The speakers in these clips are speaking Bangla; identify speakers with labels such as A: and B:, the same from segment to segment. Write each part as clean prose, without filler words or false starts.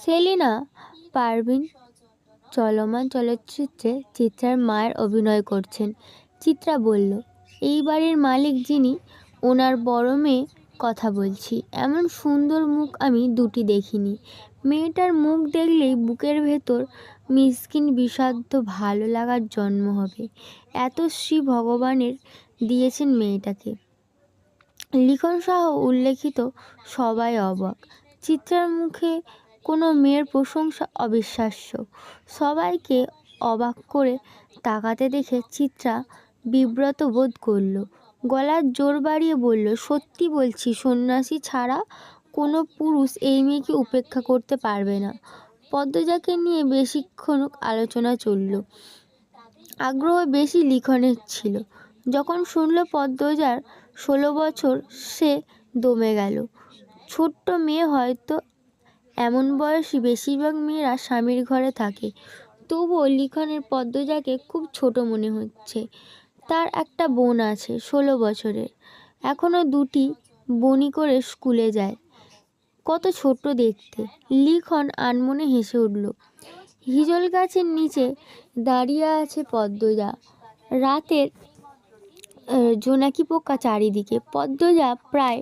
A: সেলিনা পারভিন চলমান চলচ্চিত্রে চিত্রার মায়ের অভিনয় করছেন। চিত্রা বলল, এই বাড়ির মালিক যিনি, ওনার বড় মেয়ে কথা বলছি। এমন সুন্দর মুখ আমি দুটি দেখিনি। মেয়েটার মুখ দেখলেই বুকের ভেতর মিসকিন বিষাদ্য ভালো লাগার জন্ম হবে। এত শ্রী ভগবানের দিয়েছেন মেয়েটাকে। লিখন সহ উল্লেখিত সবাই অবাক। চিত্রার মুখে কোনো মেয়ের প্রশংসা অবিশ্বাস্য। সবাইকে অবাক করে তাকাতে দেখে চিত্রা বিব্রত বোধ করল। গলার জোর বাড়িয়ে বলল, সত্যি বলছি, সন্ন্যাসী ছাড়া কোনো পুরুষ এই মেয়েকে উপেক্ষা করতে পারবে না। পদ্মজাকে নিয়ে বেশিক্ষণ আলোচনা চলল। আগ্রহ বেশি লিখনের ছিল। যখন শুনল পদ্মজার 16 বছর, সে দমে গেল। ছোট্ট মেয়ে হয়তো। এমন বয়সী বেশিরভাগ মেয়েরা স্বামীর ঘরে থাকে। তবুও লিখনের পদ্মজাকে খুব ছোট মনে হচ্ছে। তার একটা বোন আছে 16 বছরের, এখনও দুটি বনি করে স্কুলে যায়। কত ছোট দেখতে। লিখন আনমনে হেসে উঠল। হিজল গাছের নিচে দাঁড়িয়ে আছে পদ্মজা। রাতের জোনাকি পোকা চারিদিকে। পদ্মজা প্রায়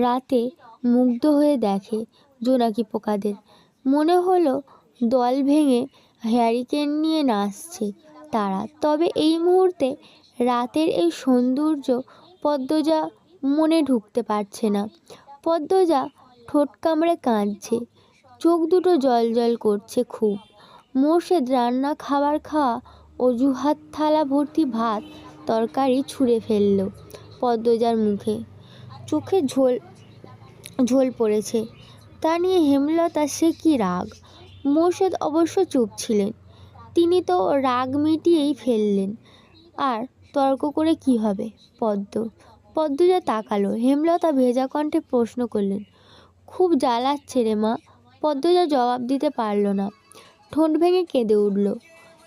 A: রাতে মুগ্ধ হয়ে দেখে জোনাকি পোকাদের। মনে হলো দল ভেঙে হ্যারিকেন নিয়ে নাচছে তারা। তবে এই মুহূর্তে রাতের এই সৌন্দর্য পদ্মজা মনে ঢুকতে পারছে না। পদ্মজা ঠোঁট কামড়ে কাঁদছে, চোখ দুটো জল করছে খুব। মোর্শেদ রান্না খাবার খাওয়া অজুহাত থালা ভর্তি ভাত তরকারি ছুঁড়ে ফেলল পদ্মজার মুখে। চোখে ঝোল পড়েছে। তা নিয়ে হেমলতা সে কি রাগ। মোর্শেদ অবশ্য চুপ ছিলেন। তিনি তো রাগ মিটিয়েই ফেললেন। আর তর্ক করে কি হবে? পদ্মজা তাকালো। হেমলতা ভেজা কণ্ঠে প্রশ্ন করলেন, খুব জ্বালাচ্ছে রে মা? পদ্মজা জবাব দিতে পারল না। ঠোঁট ভেঙে কেঁদে উঠল।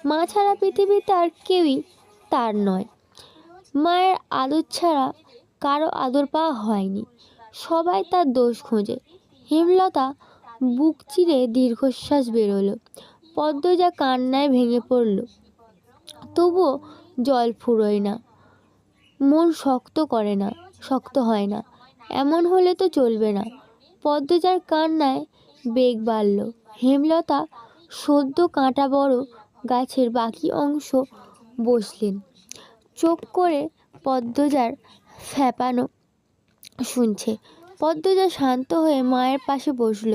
A: মা ছাড়া পৃথিবীতে আর কেউই তার নয়। মায়ের আদর ছাড়া কারো আদর পাওয়া হয়নি। সবাই তার দোষ খোঁজে। হেমলতা বুক চিরে দীর্ঘশ্বাস বেরোলো। পদ্মজা কান্নায় ভেঙে পড়ল। তবুও জল ফুরোয় না, মন শক্ত হয় না। এমন হলে তো চলবে না। পদ্মজার কান্নায় বেগ বাড়ল। হেমলতা সদ্য কাঁটা বড় গাছের বাকি অংশ বসলেন। চোখ করে পদ্মজার ফ্যাপানো শুনছে। পদ্মজা শান্ত হয়ে মায়ের পাশে বসল।